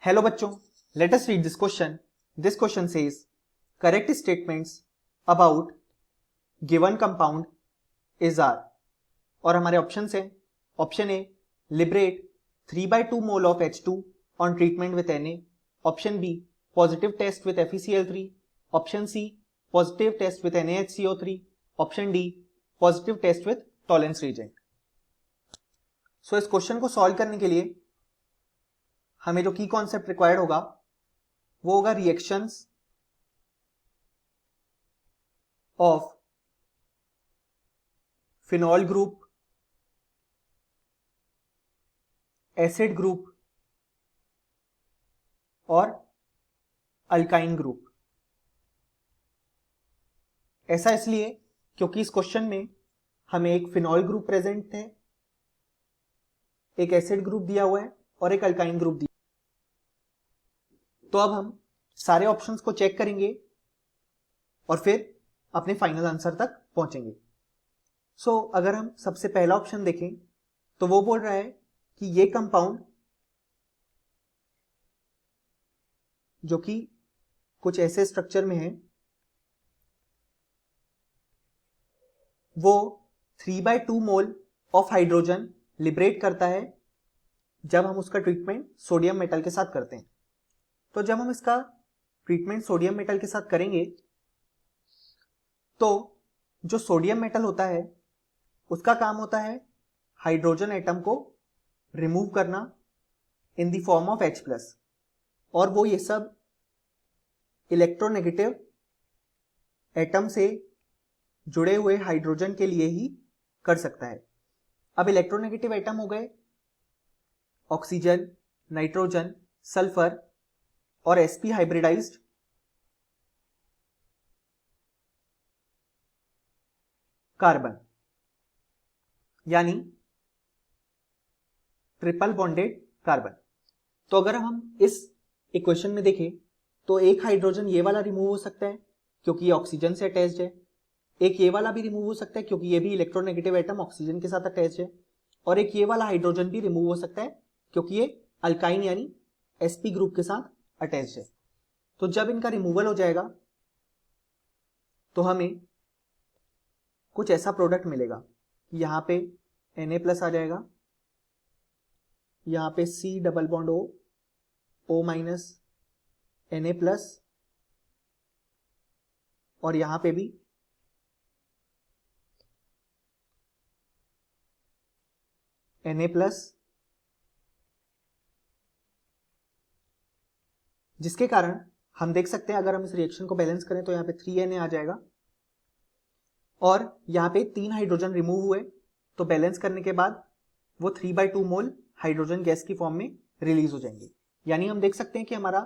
Hello बच्चों, let us read this question. This question says correct statements about given compound is are. और हमारे option हैं option A liberate 3/2 mole of H2 on treatment with Na, option B positive test with FeCl3, option C positive test with NaHCO3, option D positive test with Tollens reagent. So इस question को solve करने के लिए हमें जो की concept required होगा वो होगा reactions of phenol group, acid group और अल्काइन ग्रुप. ऐसा इसलिए क्योंकि इस क्वेश्चन में हमें एक फिनॉल ग्रुप प्रेजेंट है, एक एसिड ग्रुप दिया हुआ है और एक अल्काइन ग्रुप दिया. तो अब हम सारे ऑप्शंस को चेक करेंगे और फिर अपने फाइनल आंसर तक पहुंचेंगे. सो अगर हम सबसे पहला ऑप्शन देखें तो वो बोल रहा है कि ये कंपाउंड जो कि कुछ ऐसे स्ट्रक्चर में है वो 3/2 मोल ऑफ हाइड्रोजन लिबरेट करता है जब हम उसका ट्रीटमेंट सोडियम मेटल के साथ करते हैं. तो जब हम इसका ट्रीटमेंट सोडियम मेटल के साथ करेंगे तो जो सोडियम मेटल होता है उसका काम होता है हाइड्रोजन एटम को रिमूव करना in the form of H+, और वो ये सब इलेक्ट्रोनेगेटिव एटम से जुड़े हुए हाइड्रोजन के लिए ही कर सकता है. अब इलेक्ट्रोनेगेटिव एटम हो गए ऑक्सीजन, नाइट्रोजन, सल्फर और sp हाइब्रिडाइज्ड कार्बन, यानी ट्रिपल बॉन्डेड कार्बन. तो अगर हम इस इक्वेशन में देखें तो एक हाइड्रोजन ये वाला रिमूव हो सकता है क्योंकि ये ऑक्सीजन से अटैच्ड है, एक ये वाला भी रिमूव हो सकता है क्योंकि ये भी इलेक्ट्रोनेगेटिव एटम ऑक्सीजन के साथ अटैच्ड है, और एक ये वाला हाइड्रोजन भी रिमूव हो सकता है क्योंकि ये अल्काइन यानी sp ग्रुप के साथ अटैच्ड है. तो जब इनका रिमूवल हो जाएगा तो हमें कुछ ऐसा प्रोडक्ट मिलेगा. यहां पे Na+ आ जाएगा, यहां पे C double bond O, O minus Na+, और यहां पे भी Na+, जिसके कारण हम देख सकते हैं अगर हम इस रिएक्शन को बैलेंस करें तो यहाँ पे 3Na आ जाएगा और यहाँ पे 3 हाइड्रोजन रिमूव हुए, तो बैलेंस करने के बाद वो 3/2 मोल हाइड्रोजन गैस की फॉर्म में रिलीज हो जाएंगे. यानी हम देख सकते हैं कि हमारा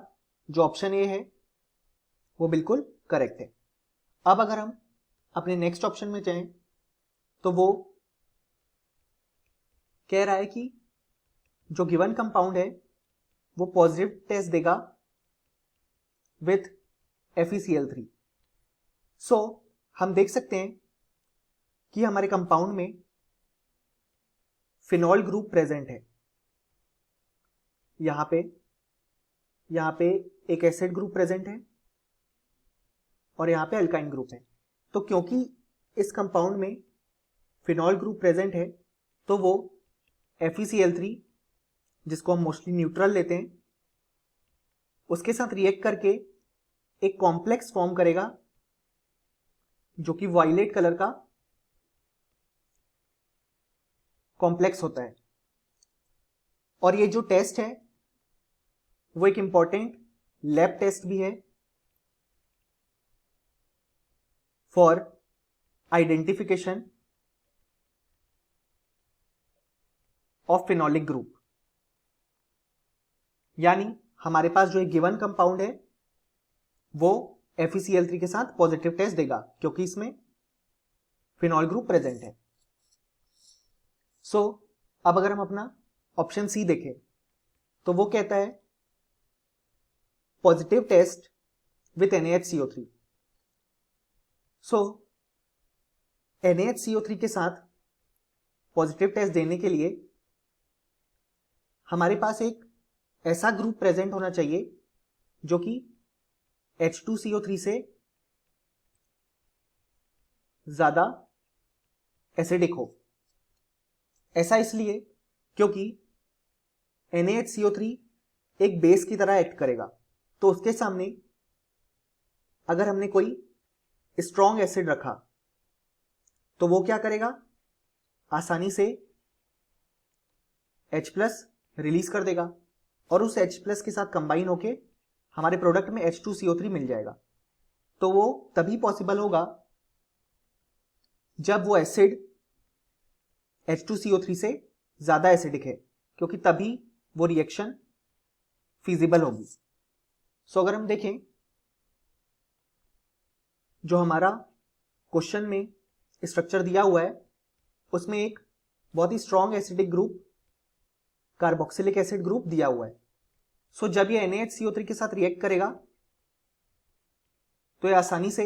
जो ऑप्शन ए है वो बिल्कुल करेक्ट है. अब अगर हम अपने नेक्स्ट ऑप्शन में जाएं तो वो कह रहा है कि जो गिवन कंपाउंड है वो पॉजिटिव टेस्ट देगा विथ FeCl3. सो हम देख सकते हैं कि हमारे कंपाउंड में फिनॉल ग्रुप प्रेजेंट है. यहां पे एक एसिड ग्रुप प्रेजेंट है और यहां पे अल्काइन ग्रुप है. तो क्योंकि इस कंपाउंड में फिनॉल ग्रुप प्रेजेंट है तो वो FeCl3, जिसको हम मोस्टली न्यूट्रल लेते हैं, उसके साथ रिएक्ट करके एक कॉम्प्लेक्स फॉर्म करेगा जो कि वायलेट कलर का कॉम्प्लेक्स होता है. और ये जो टेस्ट है वो एक इंपॉर्टेंट लैब टेस्ट भी है for identification of phenolic group. यानी हमारे पास जो एक गिवन कंपाउंड है वो FeCl3 के साथ पॉजिटिव टेस्ट देगा क्योंकि इसमें फिनॉल ग्रुप प्रेजेंट है. सो अब अगर हम अपना ऑप्शन सी देखें तो वो कहता है positive test with NaHCO3. So NaHCO3 के साथ पॉजिटिव टेस्ट देने के लिए हमारे पास एक ऐसा ग्रुप प्रेजेंट होना चाहिए जो कि H2CO3 से ज्यादा एसिडिक हो। ऐसा इसलिए क्योंकि NaHCO3 एक बेस की तरह एक्ट करेगा, तो उसके सामने अगर हमने कोई स्ट्रॉन्ग एसिड रखा तो वो क्या करेगा, आसानी से H+ रिलीज कर देगा और उस H+ के साथ कंबाइन होके हमारे प्रोडक्ट में H2CO3 मिल जाएगा। तो वो तभी पॉसिबल होगा जब वो एसिड H2CO3 से ज्यादा एसिडिक है, क्योंकि तभी वो रिएक्शन फिजिबल होगी। सो अगर हम देखें जो हमारा क्वेश्चन में स्ट्रक्चर दिया हुआ है उसमें एक बहुत ही strong acidic group carboxylic acid group दिया हुआ है। सो जब ये NaHCO3 के साथ रिएक्ट करेगा तो ये आसानी से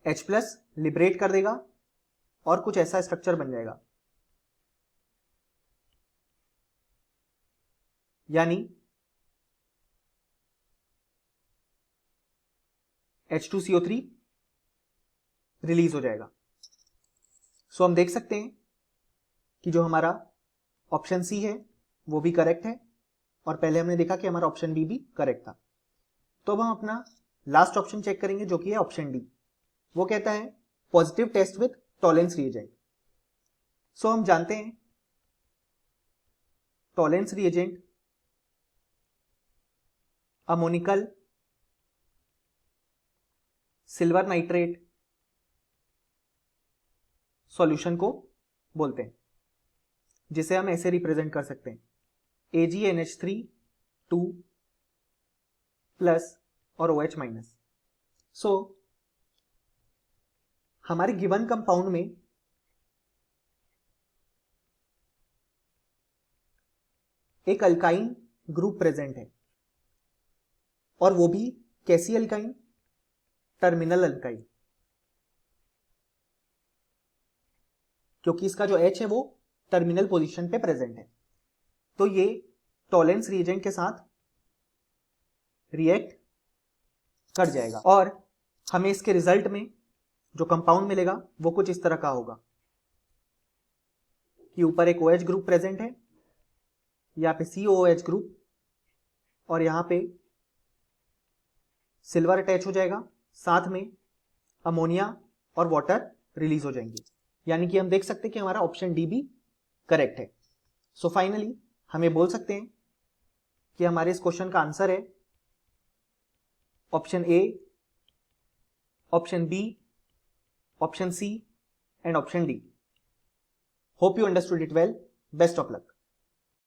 H+ लिबरेट कर देगा और कुछ ऐसा स्ट्रक्चर बन जाएगा, यानी H2CO3 रिलीज हो जाएगा। सो हम देख सकते हैं कि जो हमारा ऑप्शन सी है वो भी करेक्ट है और पहले हमने देखा कि हमारा ऑप्शन बी भी करेक्ट था। तो अब हम अपना लास्ट ऑप्शन चेक करेंगे जो कि है ऑप्शन डी। वो कहता है positive test with Tollens reagent. So हम जानते हैं Tollens reagent ammoniacal silver nitrate solution को बोलते हैं, जिसे हम ऐसे रिप्रेजेंट कर सकते हैं AgNH3 2 प्लस और OH-। सो हमारे गिवन कंपाउंड में एक अल्काइन ग्रुप प्रेजेंट है और वो भी कैसी अल्काइन, टर्मिनल अल्काइन, क्योंकि इसका जो H है वो टर्मिनल पोजीशन पे प्रेजेंट है। तो ये टॉलेंस रिएजेंट के साथ रिएक्ट कर जाएगा और हमें इसके रिजल्ट में जो कंपाउंड मिलेगा वो कुछ इस तरह का होगा कि ऊपर एक OH ग्रुप प्रेजेंट है, यहाँ पे COOH ग्रुप और यहाँ पे सिल्वर अटैच हो जाएगा, साथ में अमोनिया और वाटर रिलीज हो जाएंगे। यानी कि हम देख सकते हैं कि हमारा ऑप्शन डी भी करेक्ट है। सो फाइनली हम ये बोल सकते हैं कि हमारे इस क्वेश्चन का आंसर है option A, option B, option C and option D. Hope you understood it well. Best of luck.